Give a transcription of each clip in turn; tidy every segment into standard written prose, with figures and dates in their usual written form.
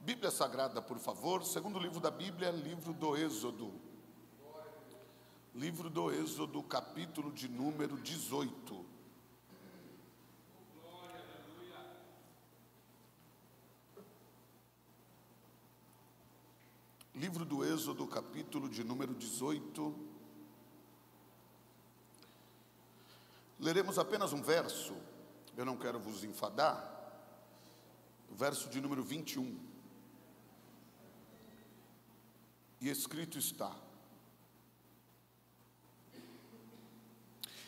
Bíblia Sagrada, por favor, segundo livro da Bíblia, livro do Êxodo. Livro do Êxodo, capítulo de número 18. Livro do Êxodo, capítulo de número 18. Leremos apenas um verso, eu não quero vos enfadar. O verso de número 21. E escrito está: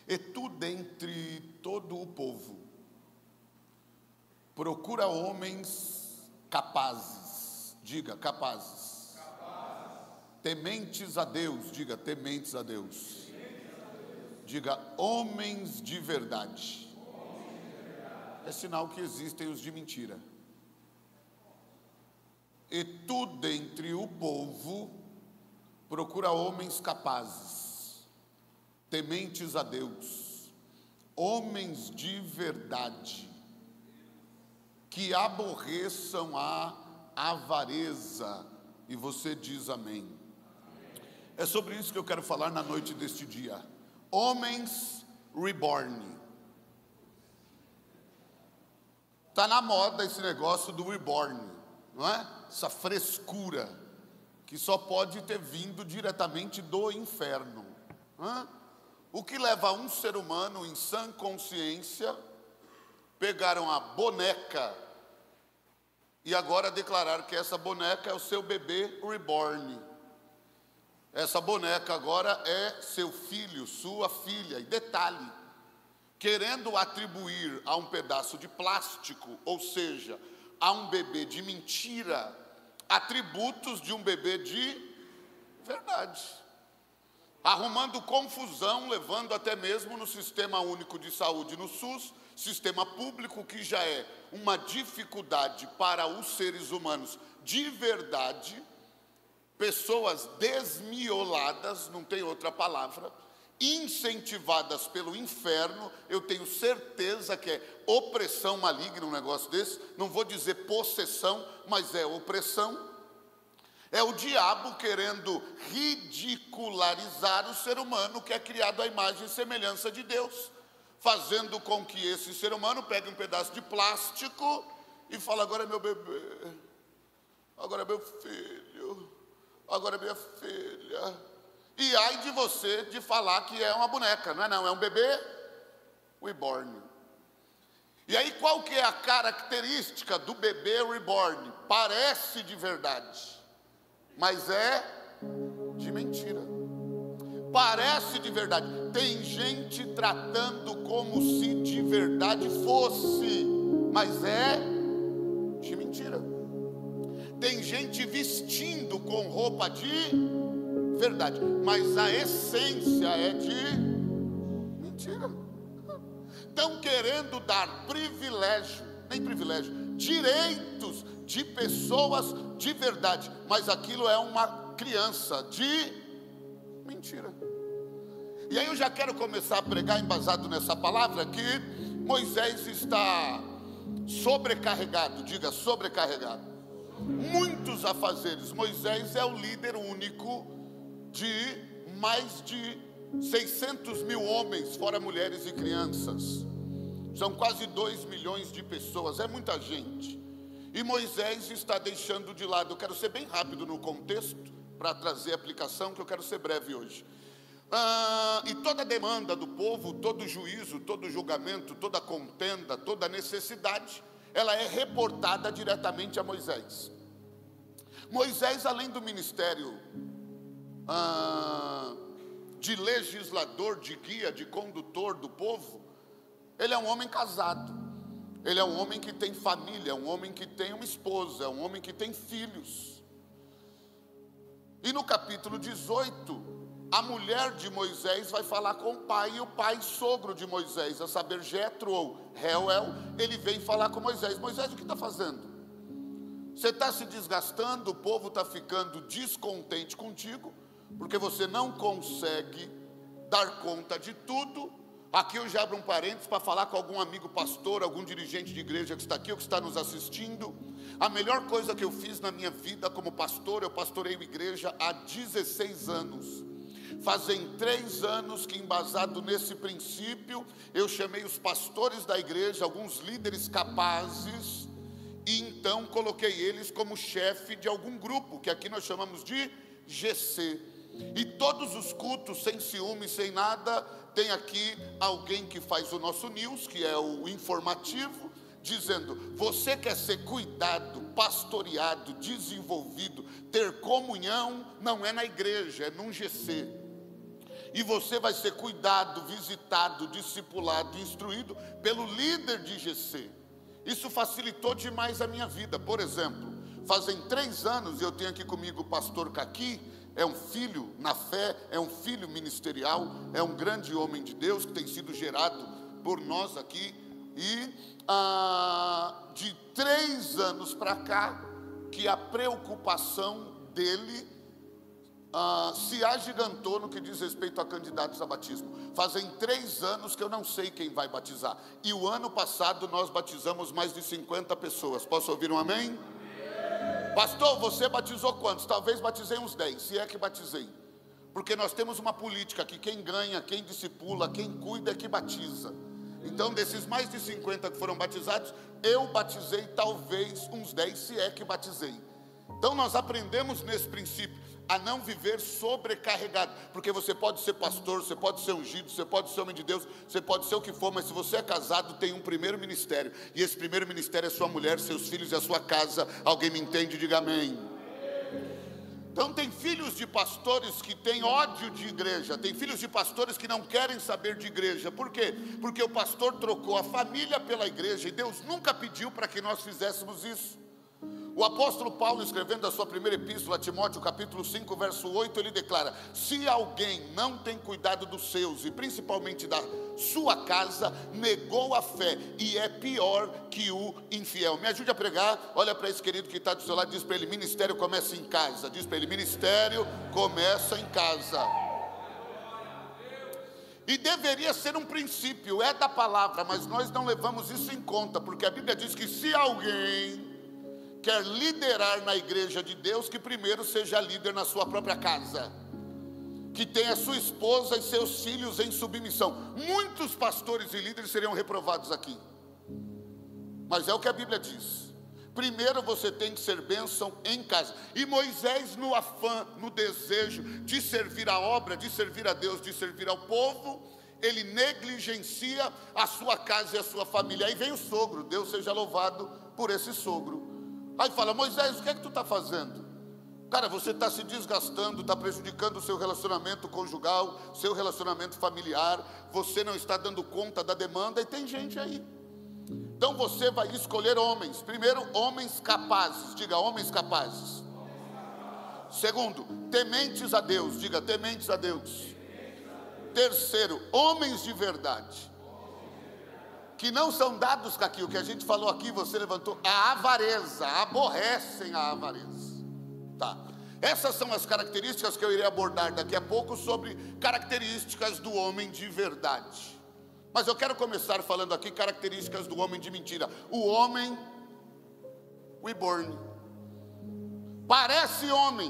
E tu dentre todo o povo, procura homens capazes, diga capazes, tementes a Deus, diga tementes a Deus, diga homens de verdade. É sinal que existem os de mentira. E tu dentre o povo, procura homens capazes, tementes a Deus, homens de verdade, que aborreçam a avareza. E você diz amém. É sobre isso que eu quero falar na noite deste dia. Homens reborn. Está na moda esse negócio do reborn, não é? Essa frescura que só pode ter vindo diretamente do inferno. O que leva um ser humano em sã consciência pegaram a boneca e agora declararam que essa boneca é o seu bebê reborn. Essa boneca agora é seu filho, sua filha. E detalhe, querendo atribuir a um pedaço de plástico, ou seja, a um bebê de mentira, atributos de um bebê de verdade, arrumando confusão, levando até mesmo no Sistema Único de Saúde, no SUS, sistema público que já é uma dificuldade para os seres humanos de verdade, pessoas desmioladas, não tem outra palavra, incentivadas pelo inferno. Eu tenho certeza que é opressão maligna um negócio desse. Não vou dizer possessão, mas é opressão. É o diabo querendo ridicularizar o ser humano que é criado à imagem e semelhança de Deus, fazendo com que esse ser humano pegue um pedaço de plástico e fale: agora é meu bebê, agora é meu filho, agora é minha filha. E ai de você de falar que é uma boneca, não é não, é um bebê reborn. E aí qual que é a característica do bebê reborn? Parece de verdade, mas é de mentira. Parece de verdade. Tem gente tratando como se de verdade fosse, mas é de mentira. Tem gente vestindo com roupa de verdade, mas a essência é de mentira. Estão querendo dar privilégio, nem privilégio, direitos de pessoas de verdade, mas aquilo é uma criança de mentira. E aí eu já quero começar a pregar embasado nessa palavra que Moisés está sobrecarregado, diga sobrecarregado, muitos afazeres. Moisés é o líder único de mais de 600 mil homens, fora mulheres e crianças. São quase 2 milhões de pessoas, é muita gente. E Moisés está deixando de lado. Eu quero ser bem rápido no contexto, para trazer a aplicação, que eu quero ser breve hoje. E toda a demanda do povo, todo juízo, todo julgamento, toda contenda, toda necessidade, ela é reportada diretamente a Moisés. Moisés, além do ministério de legislador, de guia, de condutor do povo, ele é um homem casado, ele é um homem que tem família, é um homem que tem uma esposa, é um homem que tem filhos. E no capítulo 18, a mulher de Moisés vai falar com o pai, e o pai sogro de Moisés, a saber Jetro ou Reuel, ele vem falar com Moisés: Moisés, o que está fazendo? Você está se desgastando, o povo está ficando descontente contigo, porque você não consegue dar conta de tudo. Aqui eu já abro um parênteses para falar com algum amigo pastor, algum dirigente de igreja que está aqui ou que está nos assistindo. A melhor coisa que eu fiz na minha vida como pastor, eu pastoreio igreja há 16 anos. Fazem 3 anos que, embasado nesse princípio, eu chamei os pastores da igreja, alguns líderes capazes, e então coloquei eles como chefe de algum grupo, que aqui nós chamamos de GC. E todos os cultos, sem ciúme, sem nada, tem aqui alguém que faz o nosso news, que é o informativo, dizendo: você quer ser cuidado, pastoreado, desenvolvido, ter comunhão, não é na igreja, é num GC. E você vai ser cuidado, visitado, discipulado, instruído pelo líder de GC. Isso facilitou demais a minha vida. Por exemplo, fazem 3 anos, eu tenho aqui comigo o pastor Caqui. É um filho na fé, é um filho ministerial, é um grande homem de Deus que tem sido gerado por nós aqui. E de 3 anos para cá, que a preocupação dele se agigantou no que diz respeito a candidatos a batismo. Fazem 3 anos que eu não sei quem vai batizar. E o ano passado nós batizamos mais de 50 pessoas. Posso ouvir um amém? Pastor, você batizou quantos? Talvez batizei uns 10, se é que batizei. Porque nós temos uma política que quem ganha, quem discipula, quem cuida é que batiza. Então, desses mais de 50 que foram batizados, eu batizei talvez uns 10, se é que batizei. Então, nós aprendemos nesse princípio a não viver sobrecarregado, porque você pode ser pastor, você pode ser ungido, você pode ser homem de Deus, você pode ser o que for, mas se você é casado, tem um primeiro ministério, e esse primeiro ministério é sua mulher, seus filhos e a sua casa. Alguém me entende? Diga amém. Então tem filhos de pastores que têm ódio de igreja, tem filhos de pastores que não querem saber de igreja. Por quê? Porque o pastor trocou a família pela igreja, e Deus nunca pediu para que nós fizéssemos isso. O apóstolo Paulo, escrevendo a sua primeira epístola a Timóteo, capítulo 5, verso 8, ele declara: se alguém não tem cuidado dos seus, e principalmente da sua casa, negou a fé, e é pior que o infiel. Me ajude a pregar. Olha para esse querido que está do seu lado, diz para ele: ministério começa em casa. Diz para ele: ministério começa em casa. E deveria ser um princípio, é da palavra, mas nós não levamos isso em conta, porque a Bíblia diz que se alguém quer liderar na igreja de Deus, que primeiro seja líder na sua própria casa, que tenha sua esposa e seus filhos em submissão. Muitos pastores e líderes seriam reprovados aqui, mas é o que a Bíblia diz. Primeiro você tem que ser bênção em casa. E Moisés, no afã, no desejo de servir a obra, de servir a Deus, de servir ao povo, ele negligencia a sua casa e a sua família. Aí vem o sogro, Deus seja louvado por esse sogro. Aí fala: Moisés, o que é que tu está fazendo? Cara, você está se desgastando, está prejudicando o seu relacionamento conjugal, seu relacionamento familiar, você não está dando conta da demanda, e tem gente aí. Então você vai escolher homens. Primeiro, homens capazes. Diga: homens capazes. Segundo, tementes a Deus. Diga: tementes a Deus. Terceiro, homens de verdade, que não são dados com aquilo que a gente falou aqui, você levantou, a avareza, aborrecem a avareza. Tá. Essas são as características que eu irei abordar daqui a pouco, sobre características do homem de verdade. Mas eu quero começar falando aqui características do homem de mentira. O homem reborn. Parece homem,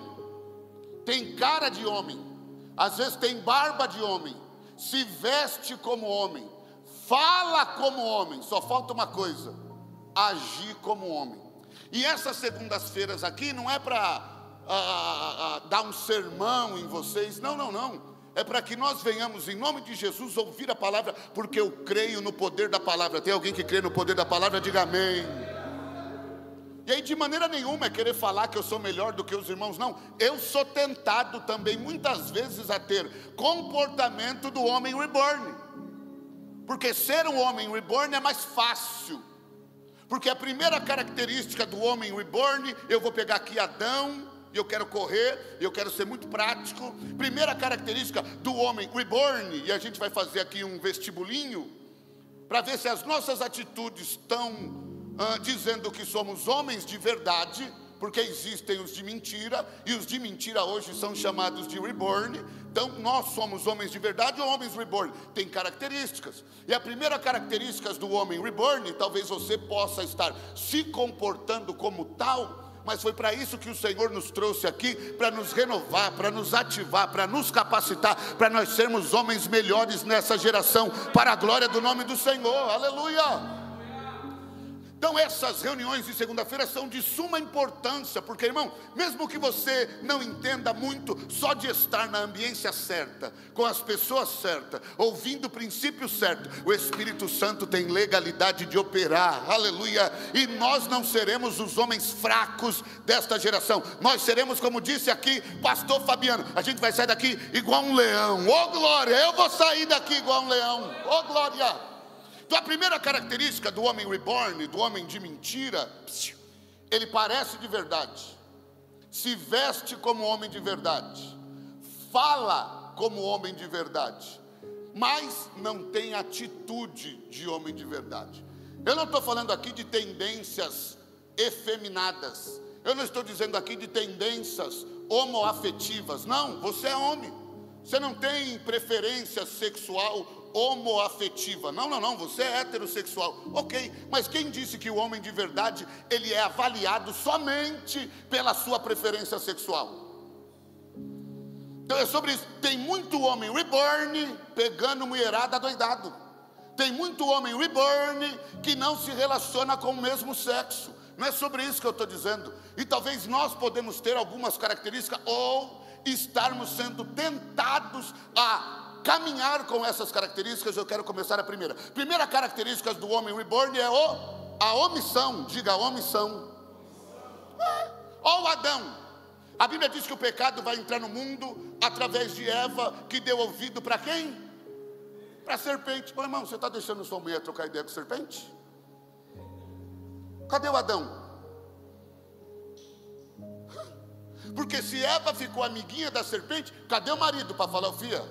tem cara de homem, às vezes tem barba de homem, se veste como homem, fala como homem, só falta uma coisa: agir como homem. E essas segundas-feiras aqui não é para dar um sermão em vocês, não. É para que nós venhamos, em nome de Jesus, ouvir a palavra, porque eu creio no poder da palavra. Tem alguém que crê no poder da palavra? Diga amém. E aí, de maneira nenhuma é querer falar que eu sou melhor do que os irmãos, não. Eu sou tentado também, muitas vezes, a ter comportamento do homem reborn. Porque ser um homem reborn é mais fácil. Porque a primeira característica do homem reborn, eu vou pegar aqui Adão, e eu quero correr, eu quero ser muito prático. Primeira característica do homem reborn, e a gente vai fazer aqui um vestibulinho, para ver se as nossas atitudes estão dizendo que somos homens de verdade, porque existem os de mentira, e os de mentira hoje são chamados de reborn. Então nós somos homens de verdade ou homens reborn? Tem características, e a primeira característica do homem reborn, talvez você possa estar se comportando como tal, mas foi para isso que o Senhor nos trouxe aqui, para nos renovar, para nos ativar, para nos capacitar, para nós sermos homens melhores nessa geração, para a glória do nome do Senhor, aleluia. Então essas reuniões de segunda-feira são de suma importância, porque, irmão, mesmo que você não entenda muito, só de estar na ambiência certa, com as pessoas certas, ouvindo o princípio certo, o Espírito Santo tem legalidade de operar, aleluia. E nós não seremos os homens fracos desta geração, nós seremos, como disse aqui pastor Fabiano, a gente vai sair daqui igual um leão, oh glória, eu vou sair daqui igual um leão, oh glória. Então a primeira característica do homem reborn, do homem de mentira, ele parece de verdade, se veste como homem de verdade, fala como homem de verdade, mas não tem atitude de homem de verdade. Eu não estou falando aqui de tendências efeminadas, eu não estou dizendo aqui de tendências homoafetivas, não, você é homem, você não tem preferência sexual homoafetiva, não, você é heterossexual, ok, mas quem disse que o homem de verdade, ele é avaliado somente pela sua preferência sexual? Então é sobre isso. Tem muito homem reborn pegando mulherada doidado, tem muito homem reborn que não se relaciona com o mesmo sexo, não é sobre isso que eu estou dizendo, e talvez nós podemos ter algumas características, ou estarmos sendo tentados a caminhar com essas características. Eu quero começar a primeira característica do homem reborn é a omissão. Diga a omissão. Ó Adão, a Bíblia diz que o pecado vai entrar no mundo através de Eva, que deu ouvido para quem? Para a serpente. Ô irmão, você está deixando sua mulher trocar ideia com serpente? Cadê o Adão? Porque se Eva ficou amiguinha da serpente, cadê o marido para falar, filha,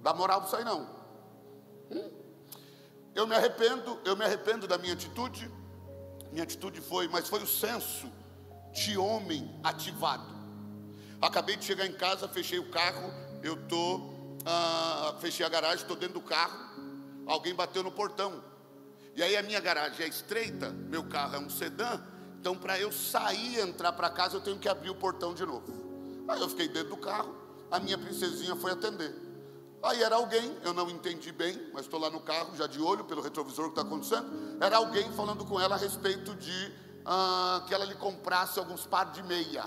dá moral para isso aí não? Eu me arrependo da minha atitude foi o senso de homem ativado. Acabei de chegar em casa, fechei o carro, fechei a garagem, estou dentro do carro, alguém bateu no portão, e aí a minha garagem é estreita, meu carro é um sedã, então para eu sair e entrar para casa eu tenho que abrir o portão de novo. Aí eu fiquei dentro do carro, a minha princesinha foi atender. Aí era alguém, eu não entendi bem, mas estou lá no carro, já de olho pelo retrovisor o que está acontecendo. Era alguém falando com ela a respeito de que ela lhe comprasse alguns pares de meia.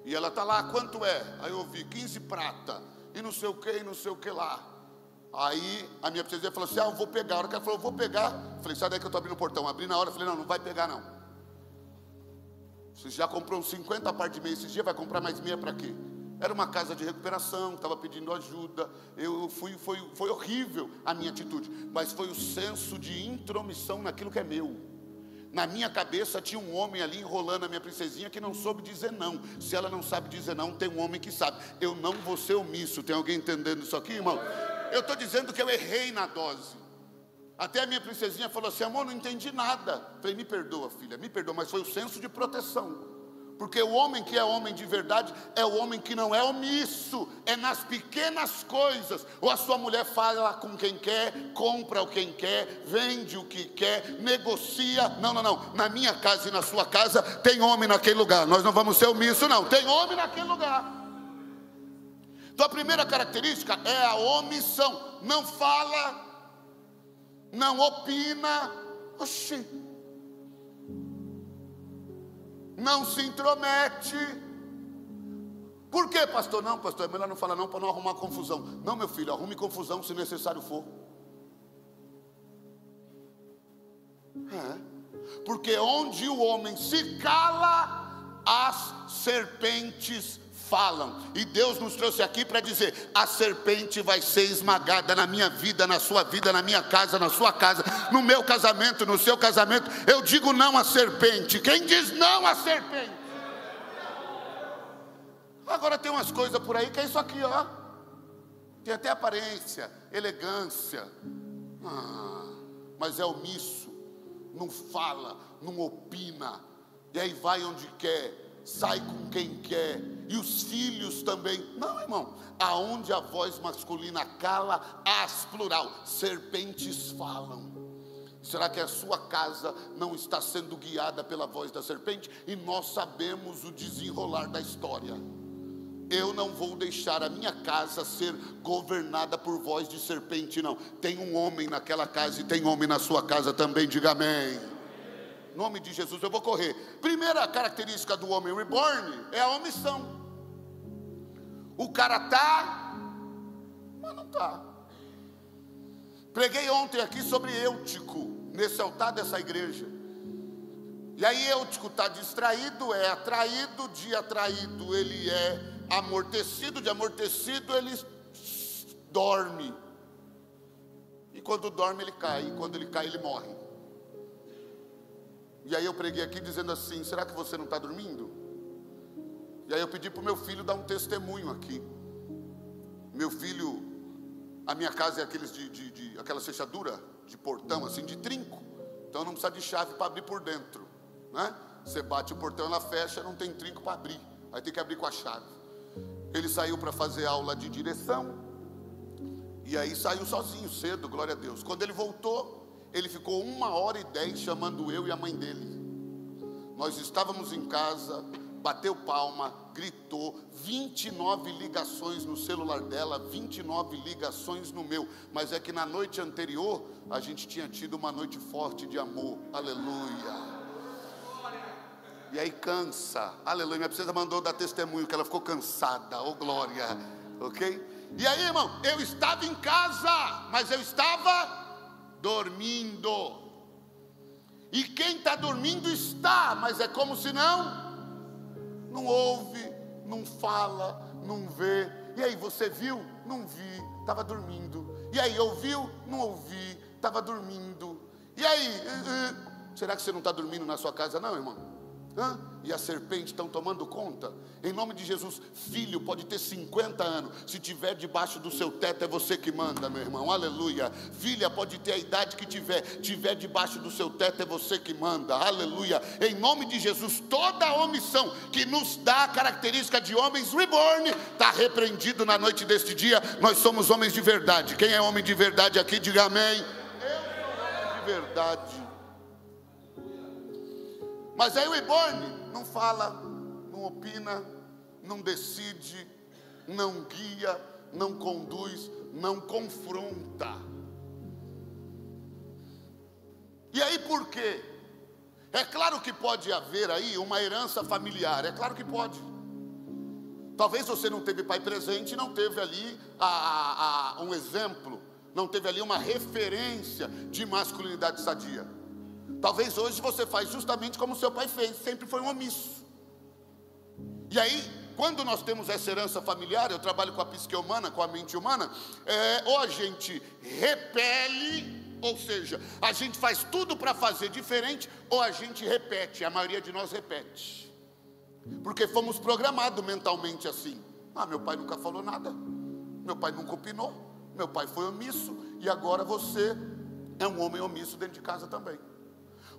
E ela está lá, quanto é? Aí eu ouvi 15 prata, e não sei o que lá. Aí a minha princesinha falou assim, eu vou pegar. A hora que ela falou, eu vou pegar, falei, sai daí que eu estou abrindo o portão. Abri na hora, falei, não vai pegar não. Você já comprou uns 50 pares de meia esse dia, vai comprar mais meia para quê? Era uma casa de recuperação, estava pedindo ajuda. Foi horrível a minha atitude, mas foi o senso de intromissão naquilo que é meu. Na minha cabeça tinha um homem ali enrolando a minha princesinha que não soube dizer não. Se ela não sabe dizer não, tem um homem que sabe. Eu não vou ser omisso. Tem alguém entendendo isso aqui, irmão? Eu estou dizendo que eu errei na dose. Até a minha princesinha falou assim, amor, não entendi nada. Falei, me perdoa, filha, me perdoa. Mas foi o senso de proteção. Porque o homem que é homem de verdade é o homem que não é omisso, é nas pequenas coisas. Ou a sua mulher fala com quem quer, compra o quem quer, vende o que quer, negocia. Não, na minha casa e na sua casa tem homem naquele lugar. Nós não vamos ser omissos não, tem homem naquele lugar. Então a primeira característica é a omissão. Não fala, não opina, não se intromete. Por quê, pastor? Não, pastor, é melhor não falar não, para não arrumar confusão. Não, meu filho, arrume confusão se necessário for. Porque onde o homem se cala, as serpentes falam. E Deus nos trouxe aqui para dizer, a serpente vai ser esmagada na minha vida, na sua vida, na minha casa, na sua casa, no meu casamento, no seu casamento. Eu digo não à serpente. Quem diz não à serpente? Agora tem umas coisas por aí que é isso aqui, ó. Tem até aparência, elegância, mas é omisso, não fala, não opina, e aí vai onde quer, sai com quem quer, e os filhos também. Não, irmão, aonde a voz masculina cala, as plural, serpentes falam. Será que a sua casa não está sendo guiada pela voz da serpente? E nós sabemos o desenrolar da história. Eu não vou deixar a minha casa ser governada por voz de serpente, não. Tem um homem naquela casa e tem homem na sua casa também, diga amém. Em nome de Jesus, eu vou correr. Primeira característica do homem reborn é a omissão. O cara tá, mas não tá. Preguei ontem aqui sobre Eutico, nesse altar dessa igreja. E aí Eutico está distraído, é atraído, de atraído ele é amortecido, de amortecido ele dorme. E quando dorme ele cai, e quando ele cai ele morre. E aí eu preguei aqui dizendo assim: será que você não está dormindo? E aí eu pedi para o meu filho dar um testemunho aqui. Meu filho, a minha casa é aqueles aquela fechadura de portão assim, de trinco. Então não precisa de chave para abrir por dentro, né? Você bate o portão, ela fecha, não tem trinco para abrir. Aí tem que abrir com a chave. Ele saiu para fazer aula de direção. E aí saiu sozinho cedo, glória a Deus. Quando ele voltou, ele ficou 1h10 chamando eu e a mãe dele. Nós estávamos em casa, bateu palma, gritou, 29 ligações no celular dela, 29 ligações no meu. Mas é que na noite anterior, a gente tinha tido uma noite forte de amor, aleluia. E aí cansa, aleluia. Minha princesa mandou dar testemunho que ela ficou cansada, oh glória, ok? E aí, irmão, eu estava em casa, mas eu estava dormindo. E quem está dormindo está, mas é como se não ouve, não fala, não vê. E aí, você viu? Não vi, estava dormindo. E aí, ouviu? Não ouvi, estava dormindo. E aí, será que você não está dormindo na sua casa não, irmão? E as serpentes estão tomando conta? Em nome de Jesus, filho pode ter 50 anos, se tiver debaixo do seu teto é você que manda, meu irmão, aleluia. Filha pode ter a idade que tiver debaixo do seu teto é você que manda, aleluia. Em nome de Jesus, toda a omissão que nos dá a característica de homens reborn, está repreendido na noite deste dia. Nós somos homens de verdade. Quem é homem de verdade aqui, diga amém. Eu sou homem de verdade. Mas aí o reborn não fala, não opina, não decide, não guia, não conduz, não confronta. E aí por quê? É claro que pode haver aí uma herança familiar, é claro que pode. Talvez você não teve pai presente, não teve ali um exemplo, não teve ali uma referência de masculinidade sadia. Talvez hoje você faz justamente como seu pai fez, sempre foi um omisso. E aí, quando nós temos essa herança familiar, eu trabalho com a psique humana, com a mente humana, ou a gente repele, ou seja, a gente faz tudo para fazer diferente, ou a gente repete, a maioria de nós repete. Porque fomos programados mentalmente assim. Meu pai nunca falou nada, meu pai nunca opinou, meu pai foi omisso, e agora você é um homem omisso dentro de casa também.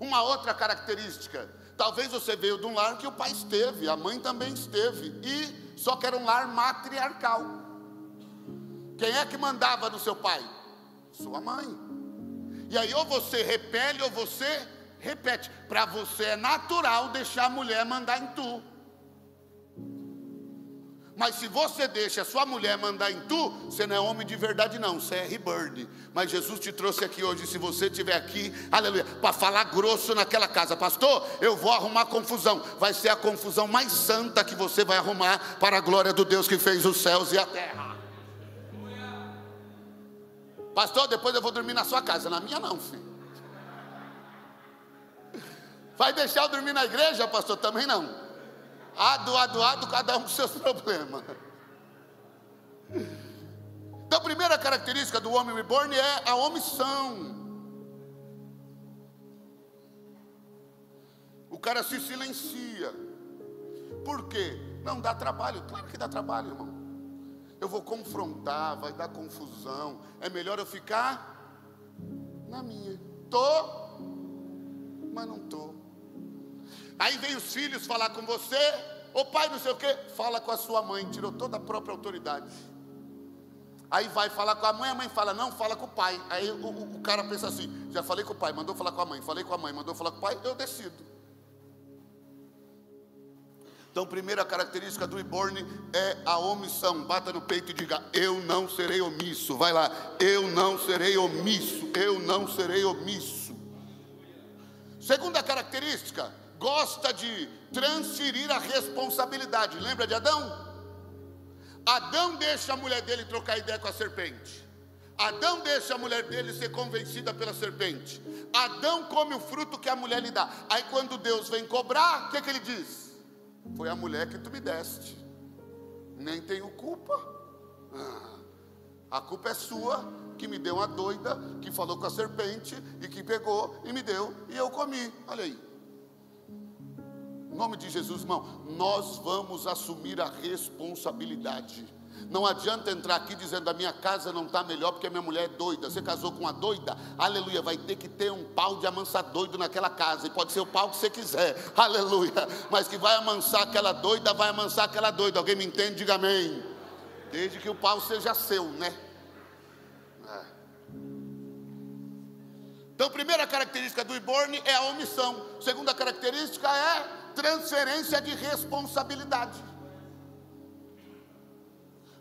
Uma outra característica, talvez você veio de um lar que o pai esteve, a mãe também esteve, e só que era um lar matriarcal. Quem é que mandava no seu pai? Sua mãe. E aí ou você repele ou você repete. Para você é natural deixar a mulher mandar em tu. Mas se você deixa a sua mulher mandar em tu, você não é homem de verdade não, você é reborn. Mas Jesus te trouxe aqui hoje, se você estiver aqui, aleluia, para falar grosso naquela casa. Pastor, eu vou arrumar confusão. Vai ser a confusão mais santa que você vai arrumar para a glória do Deus que fez os céus e a terra. Pastor, depois eu vou dormir na sua casa. Na minha não, filho. Vai deixar eu dormir na igreja, pastor? Também não. Ado, cada um com seus problemas. Então a primeira característica do homem reborn é a omissão. O cara se silencia. Por quê? Não dá trabalho. Claro que dá trabalho, irmão. Eu vou confrontar, vai dar confusão. É melhor eu ficar na minha. Tô, mas não tô. Aí vem os filhos falar com você, ô pai, não sei o quê, fala com a sua mãe, tirou toda a própria autoridade. Aí vai falar com a mãe fala, não, fala com o pai. Aí o cara pensa assim, já falei com o pai, mandou falar com a mãe, falei com a mãe, mandou falar com o pai, eu decido. Então, primeira característica do reborn é a omissão. Bata no peito e diga, eu não serei omisso. Vai lá, eu não serei omisso, eu não serei omisso. Segunda característica, gosta de transferir a responsabilidade. Lembra de Adão? Adão deixa a mulher dele trocar ideia com a serpente. Adão deixa a mulher dele ser convencida pela serpente. Adão come o fruto que a mulher lhe dá. Aí quando Deus vem cobrar, o que ele diz? Foi a mulher que tu me deste. Nem tenho culpa. A culpa é sua, que me deu uma doida, que falou com a serpente e que pegou e me deu e eu comi. Olha aí. Em nome de Jesus, irmão, nós vamos assumir a responsabilidade. Não adianta entrar aqui dizendo a minha casa não está melhor porque a minha mulher é doida. Você casou com uma doida? Aleluia, vai ter que ter um pau de amansar doido naquela casa. E pode ser o pau que você quiser, aleluia. Mas que vai amansar aquela doida, vai amansar aquela doida. Alguém me entende? Diga amém. Desde que o pau seja seu, né? Então, primeira característica do reborn é a omissão. Segunda característica é transferência de responsabilidade.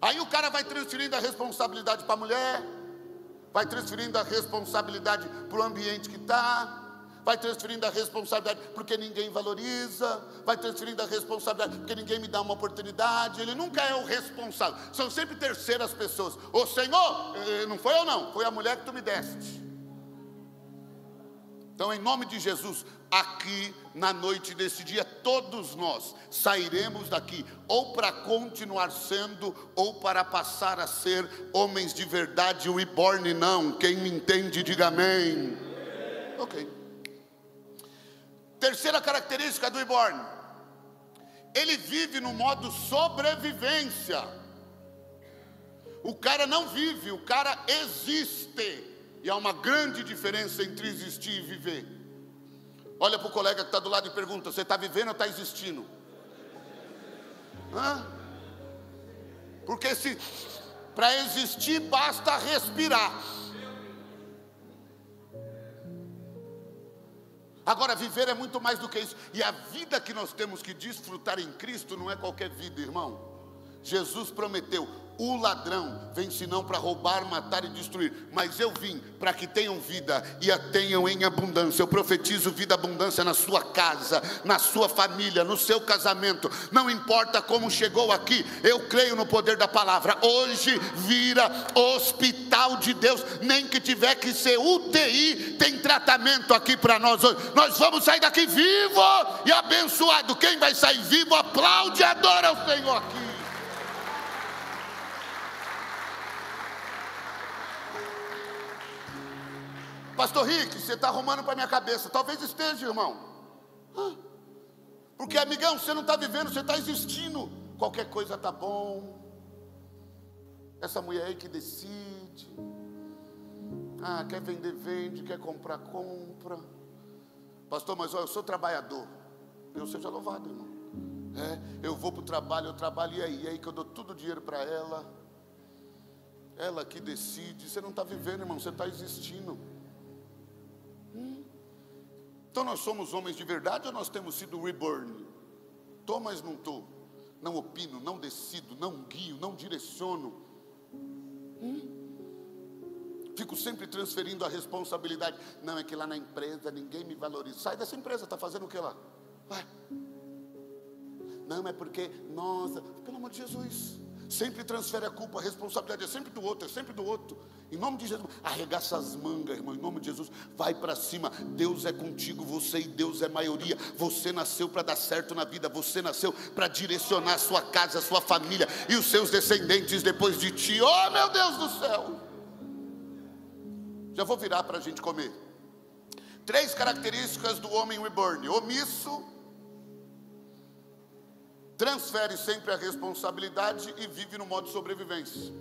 Aí o cara vai transferindo a responsabilidade para a mulher, vai transferindo a responsabilidade para o ambiente que está, vai transferindo a responsabilidade porque ninguém valoriza, vai transferindo a responsabilidade porque ninguém me dá uma oportunidade. Ele nunca é o responsável, são sempre terceiras pessoas. Ô Senhor, não foi eu não, foi a mulher que tu me deste. Então, em nome de Jesus, aqui na noite desse dia, todos nós sairemos daqui ou para continuar sendo, ou para passar a ser homens de verdade. O reborn não. Quem me entende, diga amém. Ok. Terceira característica do reborn: ele vive no modo sobrevivência. O cara não vive, o cara existe. E há uma grande diferença entre existir e viver. Olha para o colega que está do lado e pergunta, você está vivendo ou está existindo? Porque se para existir basta respirar. Agora viver é muito mais do que isso. E a vida que nós temos que desfrutar em Cristo não é qualquer vida, irmão. Jesus prometeu, o ladrão vem senão para roubar, matar e destruir, mas eu vim para que tenham vida e a tenham em abundância. Eu profetizo vida e abundância na sua casa, na sua família, no seu casamento. Não importa como chegou aqui, eu creio no poder da palavra. Hoje vira hospital de Deus, nem que tiver que ser UTI, tem tratamento aqui para nós hoje. Nós vamos sair daqui vivo e abençoado. Quem vai sair vivo, aplaude e adora o Senhor aqui. Pastor Rick, você está arrumando para minha cabeça. Talvez esteja, irmão. Porque, amigão, você não está vivendo, você está existindo. Qualquer coisa está bom. Essa mulher aí que decide. Quer vender, vende. Quer comprar, compra. Pastor, mas olha, eu sou trabalhador. Deus seja louvado, irmão. Eu vou para o trabalho, eu trabalho, e aí que eu dou todo o dinheiro para ela. Ela que decide. Você não está vivendo, irmão, você está existindo. Então nós somos homens de verdade ou nós temos sido reborn? Estou, mas não estou. Não opino, não decido, não guio, não direciono. Fico sempre transferindo a responsabilidade. Não, é que lá na empresa ninguém me valoriza. Sai dessa empresa, está fazendo o que lá? Vai. Não, é porque, nossa, pelo amor de Jesus. Sempre transfere a culpa, a responsabilidade é sempre do outro, é sempre do outro. Em nome de Jesus, arregaça as mangas, irmão, em nome de Jesus, vai para cima. Deus é contigo, você e Deus é maioria. Você nasceu para dar certo na vida, você nasceu para direcionar a sua casa, a sua família e os seus descendentes depois de ti. Oh, meu Deus do céu! Já vou virar para a gente comer. 3 características do homem reborn: omisso, transfere sempre a responsabilidade e vive no modo sobrevivência.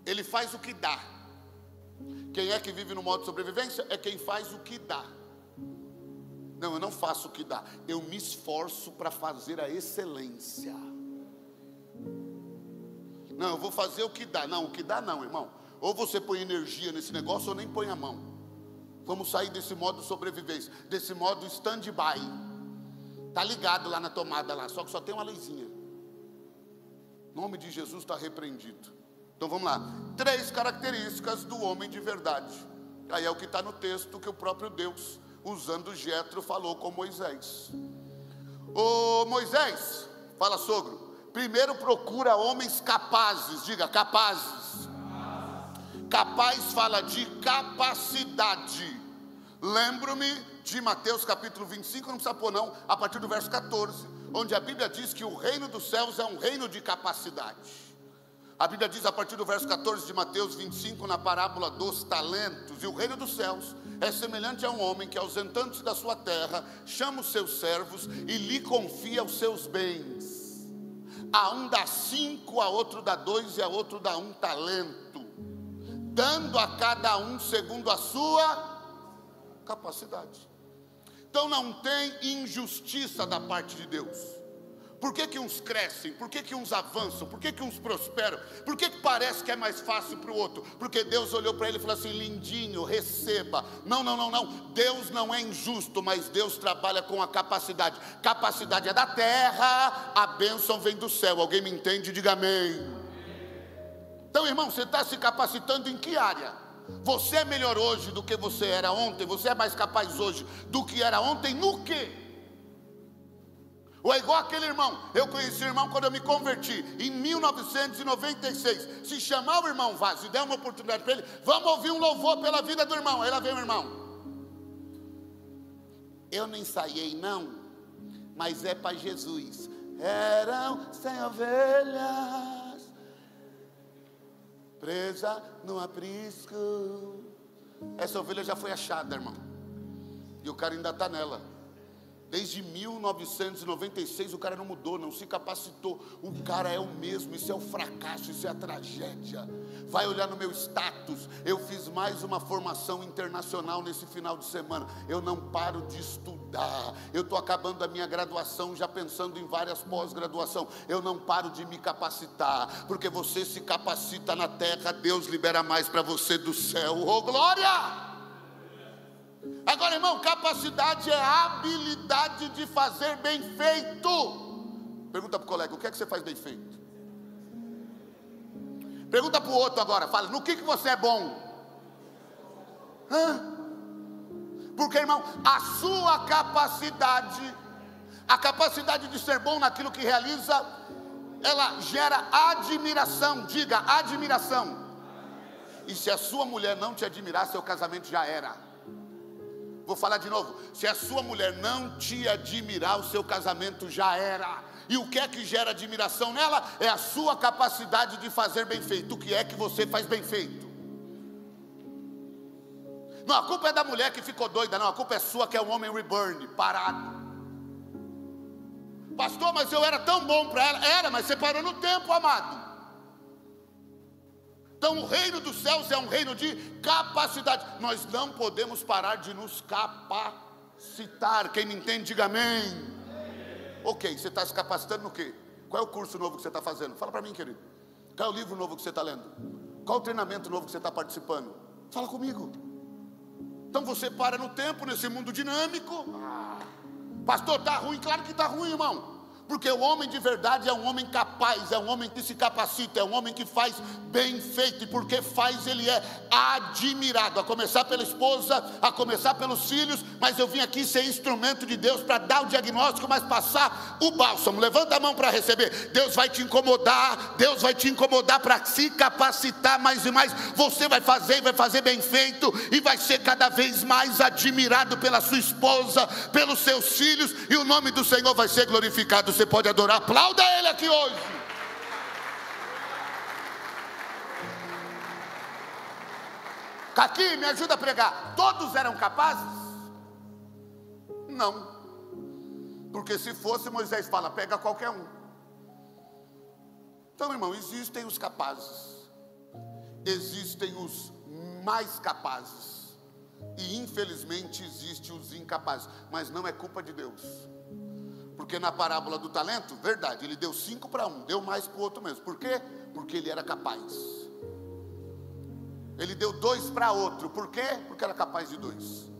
Ele faz o que dá. Quem é que vive no modo sobrevivência? É quem faz o que dá. Não, eu não faço o que dá, eu me esforço para fazer a excelência. Não, eu vou fazer o que dá. Não, o que dá não, irmão. Ou você põe energia nesse negócio ou nem põe a mão. Vamos sair desse modo sobrevivência, desse modo stand-by. Está ligado lá na tomada lá, só que só tem uma luzinha. Em nome de Jesus está repreendido. Então vamos lá. 3 características do homem de verdade. Aí é o que está no texto que o próprio Deus, usando Jetro, falou com Moisés. Ô Moisés, fala sogro, primeiro procura homens capazes, diga capazes. Capaz fala de capacidade. Lembro-me de Mateus capítulo 25, não precisa pôr não, a partir do verso 14, onde a Bíblia diz que o reino dos céus é um reino de capacidade. A Bíblia diz a partir do verso 14 de Mateus 25, na parábola dos talentos: e o reino dos céus é semelhante a um homem que, ausentando-se da sua terra, chama os seus servos e lhe confia os seus bens. A um dá 5, a outro dá 2 e a outro dá 1 talento, dando a cada um segundo a sua capacidade. Então não tem injustiça da parte de Deus. Por que que uns crescem? Por que que uns avançam? Por que que uns prosperam? Por que que parece que é mais fácil para o outro? Porque Deus olhou para ele e falou assim: lindinho, receba. Não. Deus não é injusto, mas Deus trabalha com a capacidade. Capacidade é da terra, a bênção vem do céu. Alguém me entende? Diga amém. Então, irmão, você está se capacitando em que área? Você é melhor hoje do que você era ontem? Você é mais capaz hoje do que era ontem? No quê? Ou é igual aquele irmão, eu conheci o irmão quando eu me converti, em 1996, se chamar o irmão Vaz e der uma oportunidade para ele, vamos ouvir um louvor pela vida do irmão. Aí lá vem o irmão: eu não ensaiei não, mas é para Jesus. Eram 100 ovelhas, presa no aprisco. Essa ovelha já foi achada, irmão, e o cara ainda está nela. Desde 1996 o cara não mudou, não se capacitou. O cara é o mesmo. Isso é o fracasso, isso é a tragédia. Vai olhar no meu status, eu fiz mais uma formação internacional nesse final de semana. Eu não paro de estudar. Eu estou acabando a minha graduação, já pensando em várias pós-graduação. Eu não paro de me capacitar, porque você se capacita na terra, Deus libera mais para você do céu. Oh glória! Agora, irmão, capacidade é a habilidade de fazer bem feito. Pergunta para o colega: o que é que você faz bem feito? Pergunta para o outro agora, fala: no que você é bom? Porque, irmão, a sua capacidade, a capacidade de ser bom naquilo que realiza, ela gera admiração. Diga admiração. E se a sua mulher não te admirar, seu casamento já era. Vou falar de novo: se a sua mulher não te admirar, o seu casamento já era. E o que é que gera admiração nela? É a sua capacidade de fazer bem feito. O que é que você faz bem feito? Não, a culpa é da mulher que ficou doida, não. A culpa é sua, que é um homem reborn, parado. Pastor, mas eu era tão bom para ela. Era, mas você parou no tempo, amado. Então o reino dos céus é um reino de capacidade. Nós não podemos parar de nos capacitar. Quem me entende, diga amém. Ok, você está se capacitando no quê? Qual é o curso novo que você está fazendo? Fala para mim, querido. Qual é o livro novo que você está lendo? Qual é o treinamento novo que você está participando? Fala comigo. Então você para no tempo, nesse mundo dinâmico. Pastor, está ruim? Claro que está ruim, irmão. Porque o homem de verdade é um homem capaz, é um homem que se capacita, é um homem que faz bem feito. E porque faz, ele é admirado, a começar pela esposa, a começar pelos filhos. Mas eu vim aqui ser instrumento de Deus para dar o diagnóstico, mas passar o bálsamo. Levanta a mão para receber. Deus vai te incomodar, Deus vai te incomodar para se capacitar mais e mais. Você vai fazer e vai fazer bem feito, e vai ser cada vez mais admirado pela sua esposa, pelos seus filhos, e o nome do Senhor vai ser glorificado. Você pode adorar, aplauda Ele aqui hoje. Aqui, me ajuda a pregar. Todos eram capazes? Não. Porque se fosse, Moisés fala: pega qualquer um. Então, irmão, existem os capazes, existem os mais capazes. E infelizmente existe os incapazes, mas não é culpa de Deus. Porque na parábola do talento, verdade, ele deu 5 para um, deu mais para o outro mesmo. Por quê? Porque ele era capaz. Ele deu 2 para outro, por quê? Porque era capaz de 2.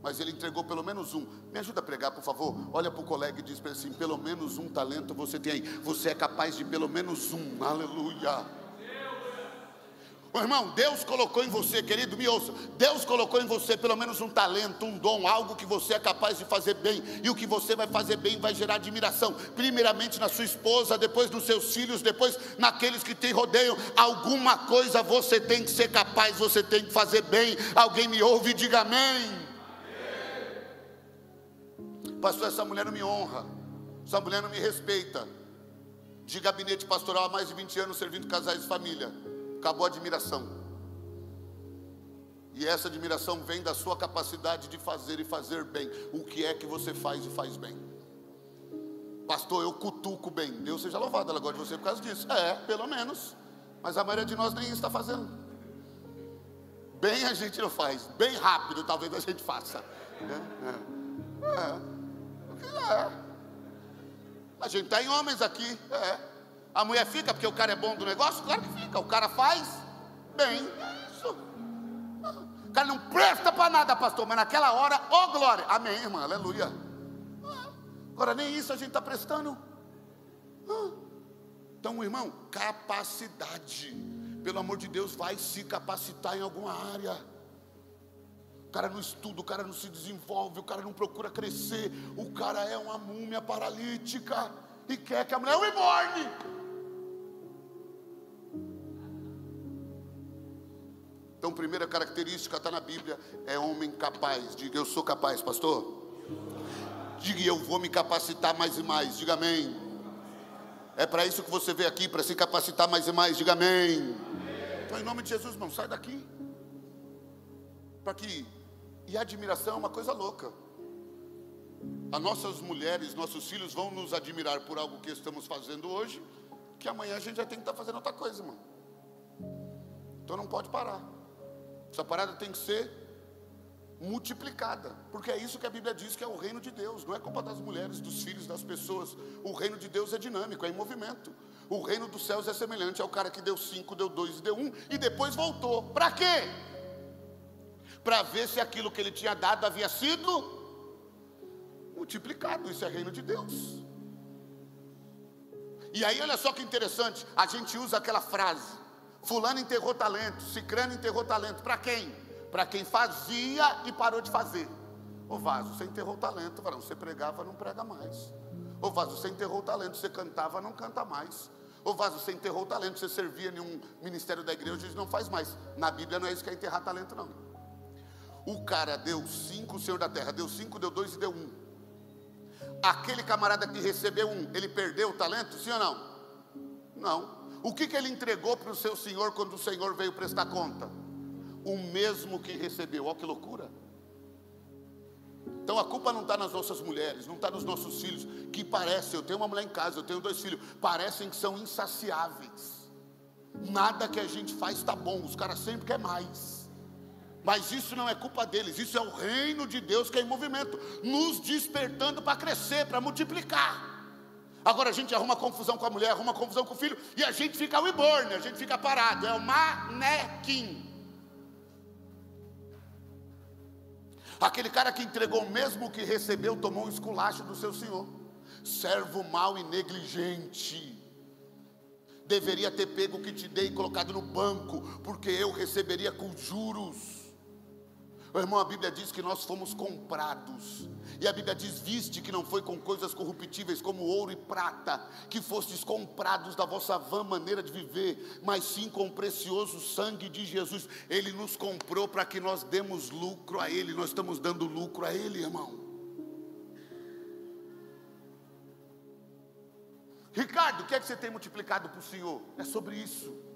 Mas ele entregou pelo menos um. Me ajuda a pregar, por favor. Olha para o colega e diz para ele assim: pelo menos um talento você tem aí. Você é capaz de pelo menos um. Aleluia. Ô irmão, Deus colocou em você, querido, me ouça. Deus colocou em você pelo menos um talento, um dom, algo que você é capaz de fazer bem. E o que você vai fazer bem vai gerar admiração. Primeiramente na sua esposa, depois nos seus filhos, depois naqueles que te rodeiam. Alguma coisa você tem que ser capaz, você tem que fazer bem. Alguém me ouve e diga amém. Pastor, essa mulher não me honra, essa mulher não me respeita. De gabinete pastoral há mais de 20 anos servindo casais de família. Acabou a admiração. E essa admiração vem da sua capacidade de fazer e fazer bem. O que é que você faz e faz bem? Pastor, eu cutuco bem. Deus seja louvado, ela gosta de você por causa disso. É, pelo menos. Mas a maioria de nós nem está fazendo. Bem a gente não faz. Bem rápido talvez a gente faça. A gente está em homens aqui. A mulher fica porque o cara é bom do negócio? Claro que fica. O cara faz bem. Isso. O cara não presta para nada, pastor, mas naquela hora, ó glória. Amém, irmã, aleluia. Agora nem isso a gente está prestando. Então, irmão, capacidade. Pelo amor de Deus, vai se capacitar em alguma área. O cara não estuda, o cara não se desenvolve, o cara não procura crescer. O cara é uma múmia paralítica e quer que a mulher o reborne. Então, primeira característica está na Bíblia, é homem capaz. Diga, eu sou capaz, pastor. Diga, eu vou me capacitar mais e mais. Diga amém. É para isso que você veio aqui, para se capacitar mais e mais. Diga amém. Então, em nome de Jesus, irmão, sai daqui. Para que... E a admiração é uma coisa louca. As nossas mulheres, nossos filhos vão nos admirar por algo que estamos fazendo hoje, que amanhã a gente já tem que estar fazendo outra coisa, irmão. Então não pode parar. Essa parada tem que ser multiplicada, porque é isso que a Bíblia diz que é o reino de Deus. Não é culpa das mulheres, dos filhos, das pessoas. O reino de Deus é dinâmico, é em movimento. O reino dos céus é semelhante ao cara que deu 5, deu 2 e deu 1 e depois voltou. Para quê? Para ver se aquilo que ele tinha dado havia sido multiplicado. Isso é reino de Deus. E aí olha só que interessante, a gente usa aquela frase: fulano enterrou talento, cicrano enterrou talento. Para quem? Para quem fazia e parou de fazer. Ô vaso, você enterrou talento, varão, você pregava, não prega mais. Ô vaso, você enterrou talento, você cantava, não canta mais. Ô vaso, você enterrou talento, você servia em um ministério da igreja, hoje não faz mais. Na Bíblia não é isso que é enterrar talento, não. O cara deu 5, o Senhor da terra deu 5, deu 2 e deu 1. Aquele camarada que recebeu 1, ele perdeu o talento, sim ou não? Não. O que ele entregou para o seu senhor quando o senhor veio prestar conta? O mesmo que recebeu. Olha que loucura. Então a culpa não está nas nossas mulheres, não está nos nossos filhos, que parecem, eu tenho uma mulher em casa, eu tenho 2 filhos, parecem que são insaciáveis. Nada que a gente faz está bom, os caras sempre querem mais. Mas isso não é culpa deles, isso é o reino de Deus que é em movimento, nos despertando para crescer, para multiplicar. Agora a gente arruma confusão com a mulher, arruma confusão com o filho, e a gente fica reborn, a gente fica parado, é o manequim. Aquele cara que entregou o mesmo que recebeu, tomou um esculacho do seu senhor. Servo mau e negligente. Deveria ter pego o que te dei e colocado no banco, porque eu receberia com juros. Meu irmão, a Bíblia diz que nós fomos comprados. E a Bíblia diz, viste que não foi com coisas corruptíveis como ouro e prata, que fostes comprados da vossa vã maneira de viver, mas sim com o precioso sangue de Jesus. Ele nos comprou para que nós demos lucro a Ele. Nós estamos dando lucro a Ele, irmão. Ricardo, o que é que você tem multiplicado para o Senhor? É sobre isso.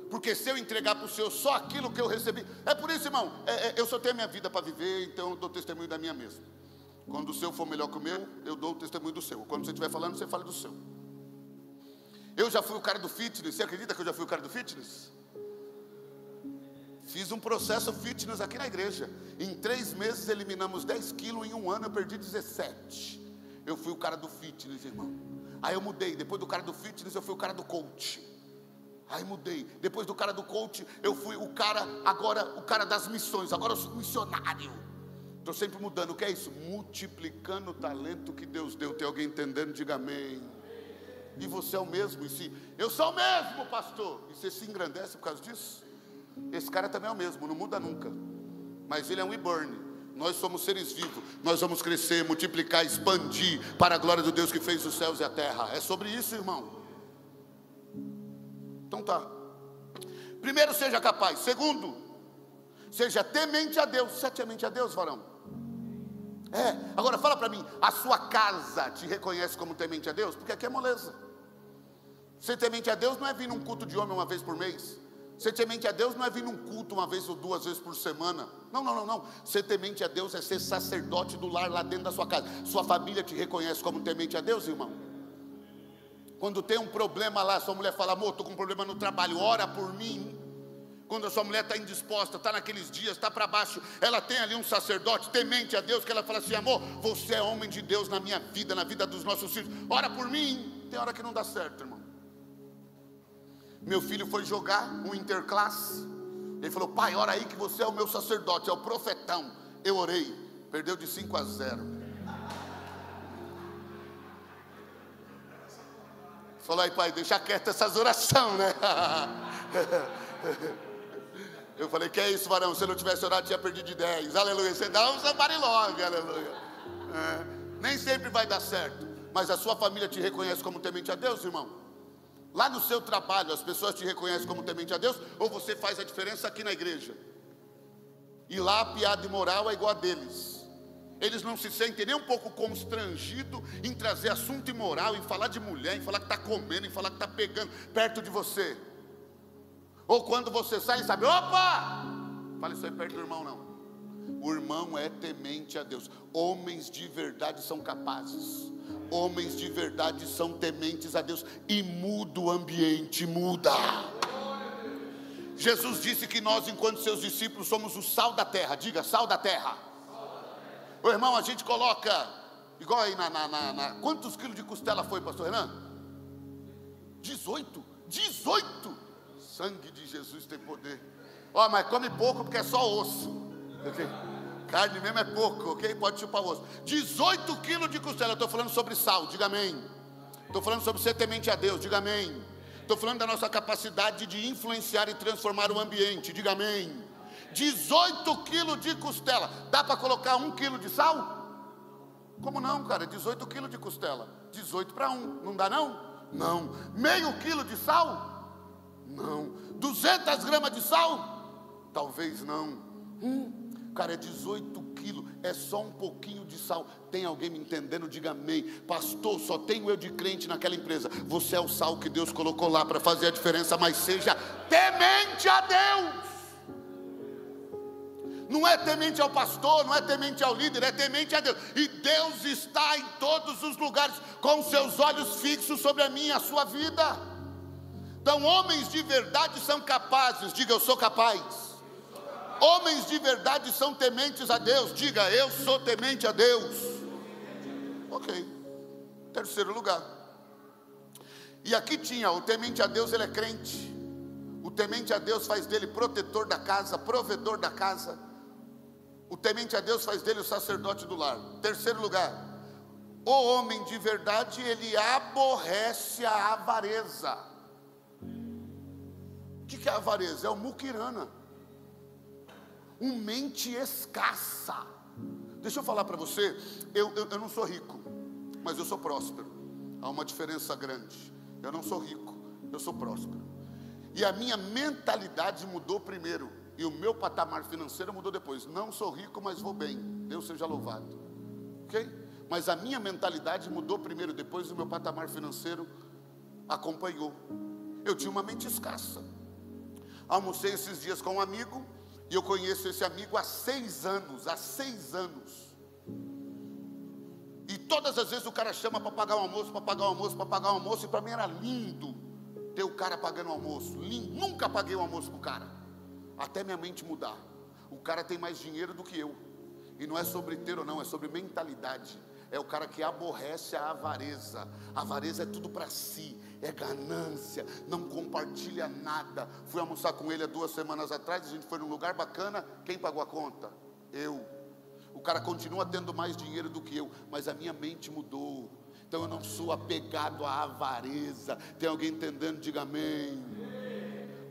Porque se eu entregar para o Senhor só aquilo que eu recebi, é por isso, irmão, eu só tenho a minha vida para viver, então eu dou testemunho da minha mesma. Quando o seu for melhor que o meu, eu dou o testemunho do seu. Quando você estiver falando, você fala do seu. Eu já fui o cara do fitness, você acredita que eu já fui o cara do fitness? Fiz um processo fitness aqui na igreja. Em 3 meses eliminamos 10 quilos. Em 1 ano eu perdi 17. Eu fui o cara do fitness, irmão. Aí eu mudei. Depois do cara do fitness eu fui o cara do coach. Aí mudei. Depois do cara do coach eu fui o cara, agora o cara das missões. Agora eu sou missionário. Estou sempre mudando. O que é isso? Multiplicando o talento que Deus deu. Tem alguém entendendo? Diga amém. E você é o mesmo. E se eu sou o mesmo, pastor, e você se engrandece por causa disso? Esse cara também é o mesmo, não muda nunca. Mas ele é um reborn. Nós somos seres vivos. Nós vamos crescer, multiplicar, expandir para a glória do Deus que fez os céus e a terra. É sobre isso, irmão. Então tá. Primeiro, seja capaz. Segundo, seja temente a Deus. Você é temente a Deus, varão? Agora fala para mim, a sua casa te reconhece como temente a Deus? Porque aqui é moleza. Ser temente a Deus não é vir num culto de homem uma vez por mês. Ser temente a Deus não é vir num culto 1 vez ou 2 vezes por semana. Não. Ser temente a Deus é ser sacerdote do lar lá dentro da sua casa. Sua família te reconhece como temente a Deus, irmão? Quando tem um problema lá, sua mulher fala, amor, estou com um problema no trabalho, ora por mim. Quando a sua mulher está indisposta, está naqueles dias, está para baixo, ela tem ali um sacerdote temente a Deus, que ela fala assim, amor, você é homem de Deus na minha vida, na vida dos nossos filhos, ora por mim. Tem hora que não dá certo, irmão. Meu filho foi jogar um interclasse. Ele falou, pai, ora aí que você é o meu sacerdote, é o profetão. Eu orei, perdeu de 5-0. Falou aí, pai, deixa quieto essas orações, né? Eu falei, que é isso, varão? Se eu não tivesse orado, tinha perdido de 10. Aleluia, você dá um somebody love, aleluia. Nem sempre vai dar certo, mas a sua família te reconhece como temente a Deus, irmão? Lá no seu trabalho, as pessoas te reconhecem como temente a Deus? Ou você faz a diferença aqui na igreja? E lá a piada imoral é igual a deles. Eles não se sentem nem um pouco constrangidos em trazer assunto imoral, em falar de mulher, em falar que está comendo, em falar que está pegando perto de você. Ou quando você sai e sabe, opa! Fala isso aí perto do irmão, não. O irmão é temente a Deus. Homens de verdade são capazes. Homens de verdade são tementes a Deus. E muda o ambiente, muda. Jesus disse que nós, enquanto seus discípulos, somos o sal da terra. Diga, sal da terra. Ô irmão, a gente coloca, igual aí quantos quilos de costela foi, pastor Renan? 18. Sangue de Jesus tem poder. Mas come pouco porque é só osso, ok? Carne mesmo é pouco, ok? Pode chupar o osso. 18 quilos de costela. Eu estou falando sobre sal, diga amém. Estou falando sobre ser temente a Deus, diga amém. Estou falando da nossa capacidade de influenciar e transformar o ambiente, diga amém. 18 quilos de costela. Dá para colocar 1 quilo de sal? Como não, cara? 18 quilos de costela. 18 para 1, não dá não? Não. Meio quilo de sal? Não. 200 gramas de sal? Talvez não. Cara, é 18 quilos, é só um pouquinho de sal. Tem alguém me entendendo? Diga amém. Pastor, só tenho eu de crente naquela empresa. Você é o sal que Deus colocou lá para fazer a diferença, mas seja temente a Deus. Não é temente ao pastor, não é temente ao líder, é temente a Deus. E Deus está em todos os lugares, com seus olhos fixos sobre a minha e a sua vida. Então, homens de verdade são capazes. Diga, eu sou capaz. Homens de verdade são tementes a Deus. Diga, eu sou temente a Deus. Ok. Terceiro lugar. E aqui tinha, o temente a Deus, ele é crente. O temente a Deus faz dele protetor da casa, provedor da casa. O temente a Deus faz dele o sacerdote do lar. Terceiro lugar. O homem de verdade, ele aborrece a avareza. O que é a avareza? É o muquirana. Mente escassa. Deixa eu falar para você, eu não sou rico, mas eu sou próspero. Há uma diferença grande. Eu não sou rico, eu sou próspero. E a minha mentalidade mudou primeiro, e o meu patamar financeiro mudou depois. Não sou rico, mas vou bem, Deus seja louvado, ok? Mas a minha mentalidade mudou primeiro, depois o meu patamar financeiro acompanhou. Eu tinha uma mente escassa. Almocei esses dias com um amigo, e eu conheço esse amigo há 6 anos. E todas as vezes o cara chama para pagar um almoço, e para mim era lindo ter o cara pagando o almoço. Lindo. Nunca paguei o almoço para o cara. até minha mente mudar. O cara tem mais dinheiro do que eu. E não é sobre ter ou não, é sobre mentalidade. É o cara que aborrece a avareza. A avareza é tudo para si, é ganância, não compartilha nada. Fui almoçar com ele há 2 semanas atrás, a gente foi num lugar bacana. Quem pagou a conta? Eu. O cara continua tendo mais dinheiro do que eu, mas a minha mente mudou. Então eu não sou apegado à avareza. Tem alguém entendendo? Diga amém.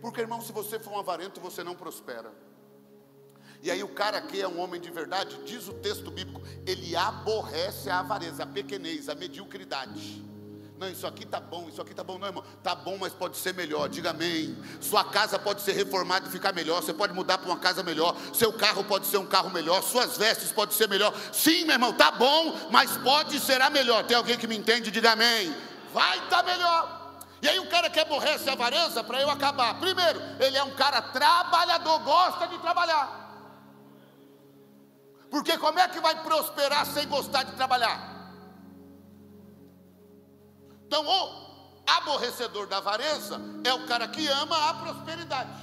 Porque, irmão, se você for um avarento, você não prospera. E aí o cara que é um homem de verdade, diz o texto bíblico, ele aborrece a avareza, a pequenez, a mediocridade. Não, isso aqui tá bom, não, irmão, tá bom, mas pode ser melhor, diga amém. Sua casa pode ser reformada e ficar melhor, você pode mudar para uma casa melhor, seu carro pode ser um carro melhor, suas vestes podem ser melhor. Sim, meu irmão, tá bom, mas pode ser melhor. Tem alguém que me entende? Diga amém. Vai estar melhor. E aí o cara que aborrece a avareza, para eu acabar, primeiro, ele é um cara trabalhador, gosta de trabalhar. Porque como é que vai prosperar sem gostar de trabalhar? Então, o aborrecedor da avareza é o cara que ama a prosperidade.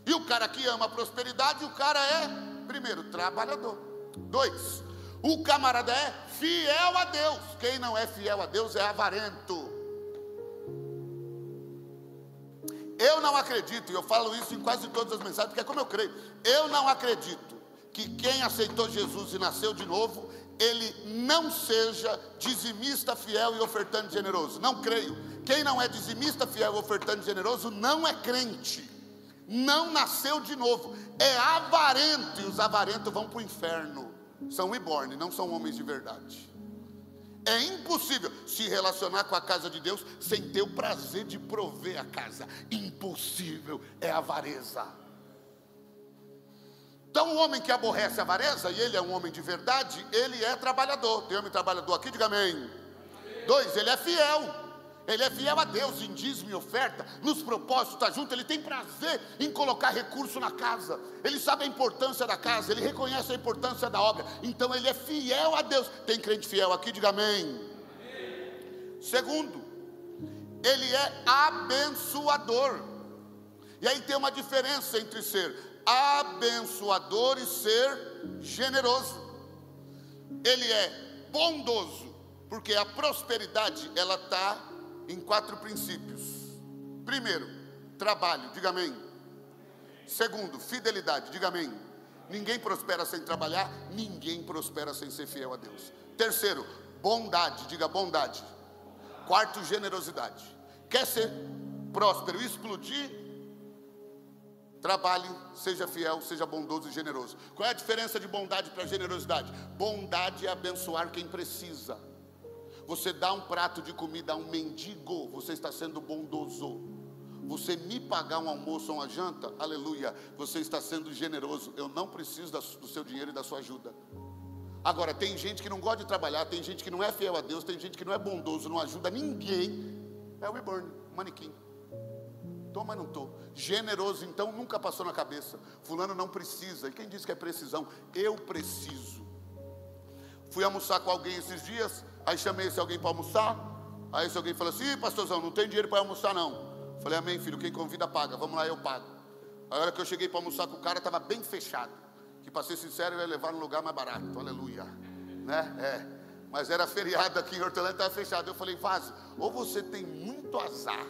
E o cara que ama a prosperidade, o cara é, primeiro, trabalhador. 2, o camarada é fiel a Deus. Quem não é fiel a Deus é avarento. Eu não acredito, e eu falo isso em quase todas as mensagens, porque é como eu creio. Eu não acredito que quem aceitou Jesus e nasceu de novo, ele não seja dizimista, fiel e ofertante generoso. Não creio. Quem não é dizimista, fiel e ofertante generoso não é crente, não nasceu de novo, é avarento. E os avarentos vão para o inferno, são reborn, não são homens de verdade. É impossível se relacionar com a casa de Deus sem ter o prazer de prover a casa. Impossível, é avareza. Então o homem que aborrece a avareza, e ele é um homem de verdade, ele é trabalhador. Tem homem trabalhador aqui? Diga amém. 2, ele é fiel. Ele é fiel a Deus em dízimo e oferta, nos propósitos, está junto. Ele tem prazer em colocar recurso na casa. Ele sabe a importância da casa, ele reconhece a importância da obra. Então ele é fiel a Deus. Tem crente fiel aqui? Diga amém. 2, ele é abençoador. E aí tem uma diferença entre ser abençoador e ser generoso. Ele é bondoso, porque a prosperidade, ela está em 4 princípios. Primeiro, trabalho, diga amém. 2, fidelidade, diga amém. Ninguém prospera sem trabalhar, ninguém prospera sem ser fiel a Deus. 3, bondade, diga bondade. 4, generosidade. Quer ser próspero, explodir? Trabalhe, seja fiel, seja bondoso e generoso. Qual é a diferença de bondade para generosidade? Bondade é abençoar quem precisa. Você dá um prato de comida a um mendigo, você está sendo bondoso. Você me pagar um almoço ou uma janta, aleluia, você está sendo generoso. Eu não preciso do seu dinheiro e da sua ajuda. Agora, tem gente que não gosta de trabalhar, tem gente que não é fiel a Deus, tem gente que não é bondoso, não ajuda ninguém. É o reborn, manequim. Tô, mas não estou. Generoso, então, nunca passou na cabeça. Fulano não precisa. E quem disse que é precisão? Eu preciso. Fui almoçar com alguém esses dias, aí chamei esse alguém para almoçar. Aí esse alguém falou assim: Ih, pastorzão, não tem dinheiro para almoçar não. Falei: amém, filho, quem convida paga, vamos lá, eu pago. A hora que eu cheguei para almoçar com o cara, estava bem fechado. Que, para ser sincero, eu ia levar num lugar mais barato, aleluia, né? Mas era feriado aqui em Hortolândia, estava fechado. Eu falei: Vaso, ou você tem muito azar,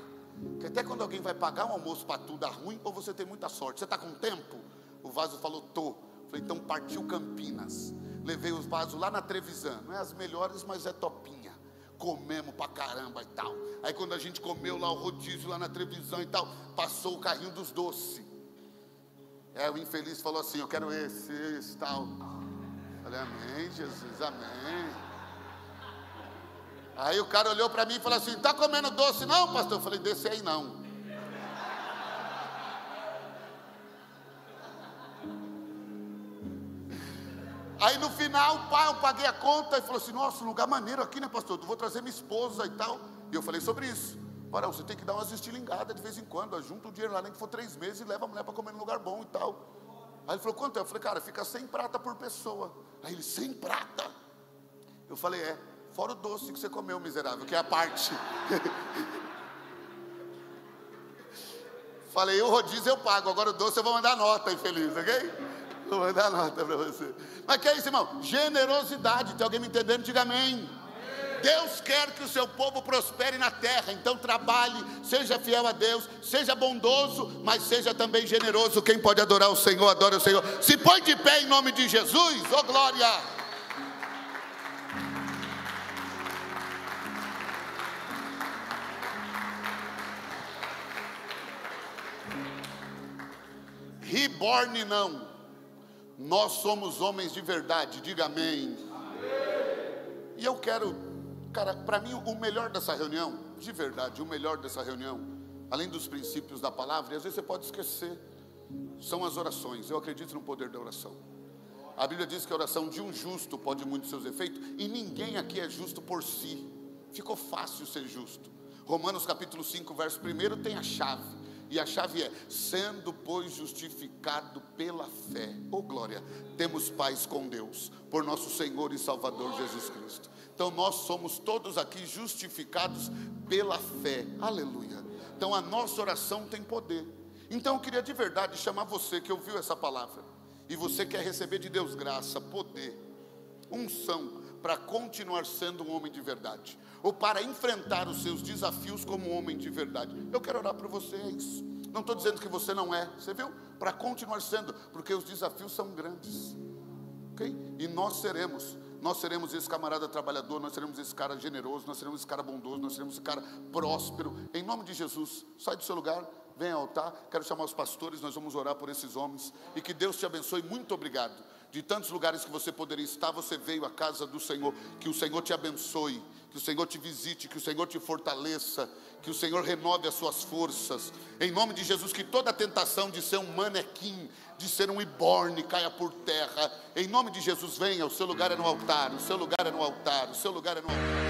que até quando alguém vai pagar um almoço para tu dá ruim, ou você tem muita sorte. Você está com tempo? O Vaso falou: tô. Falei: então partiu Campinas. Levei os vasos lá na Trevisan. Não é as melhores, mas é topinha. Comemos pra caramba e tal. Aí quando a gente comeu lá o rodízio lá na Trevisan e tal, passou o carrinho dos doces. O infeliz falou assim: eu quero esse tal. Falei: amém, Jesus, amém. Aí o cara olhou para mim e falou assim: tá comendo doce não, pastor? Eu falei: desse aí não. Aí no final, pai, eu paguei a conta e falou assim: nossa, lugar maneiro aqui, né, pastor? Eu vou trazer minha esposa e tal. E eu falei sobre isso. Para, você tem que dar umas estilingadas de vez em quando. Junta o dinheiro lá, nem que for 3 meses, e leva a mulher para comer num lugar bom e tal. Aí ele falou: quanto é? Eu falei: cara, fica 100 prata por pessoa. Aí ele: 100 prata? Eu falei: fora o doce que você comeu, miserável, que é a parte. Falei, o rodízio eu pago, agora o doce eu vou mandar nota, infeliz, ok? Vou mandar nota para você. Mas que é isso, irmão? Generosidade. Tem alguém me entendendo? Diga amém. Deus quer que o seu povo prospere na terra, então trabalhe, seja fiel a Deus, seja bondoso, mas seja também generoso. Quem pode adorar o Senhor, adora o Senhor. Se põe de pé em nome de Jesus, oh glória! Reborn não, nós somos homens de verdade, diga amém. E eu quero, cara, para mim o melhor dessa reunião, de verdade, o melhor dessa reunião, além dos princípios da palavra, e às vezes você pode esquecer, são as orações. Eu acredito no poder da oração. A Bíblia diz que a oração de um justo pode muito seus efeitos, e ninguém aqui é justo por si. Ficou fácil ser justo. Romanos capítulo 5, verso 1 tem a chave. E a chave é, sendo pois justificado pela fé, oh glória, temos paz com Deus, por nosso Senhor e Salvador Jesus Cristo. Então nós somos todos aqui justificados pela fé, aleluia. Então a nossa oração tem poder. Então eu queria de verdade chamar você que ouviu essa palavra, e você quer receber de Deus graça, poder, unção, para continuar sendo um homem de verdade, ou para enfrentar os seus desafios como um homem de verdade. Eu quero orar por vocês. Não estou dizendo que você não é, você viu? Para continuar sendo, porque os desafios são grandes, ok? E nós seremos esse camarada trabalhador, nós seremos esse cara generoso, nós seremos esse cara bondoso, nós seremos esse cara próspero, em nome de Jesus. Sai do seu lugar, vem ao altar, quero chamar os pastores, nós vamos orar por esses homens, e que Deus te abençoe. Muito obrigado. De tantos lugares que você poderia estar, você veio à casa do Senhor. Que o Senhor te abençoe, que o Senhor te visite, que o Senhor te fortaleça, que o Senhor renove as suas forças, em nome de Jesus. Que toda a tentação de ser um manequim, de ser um iborne, caia por terra, em nome de Jesus. Venha, o seu lugar é no altar, o seu lugar é no altar, o seu lugar é no altar.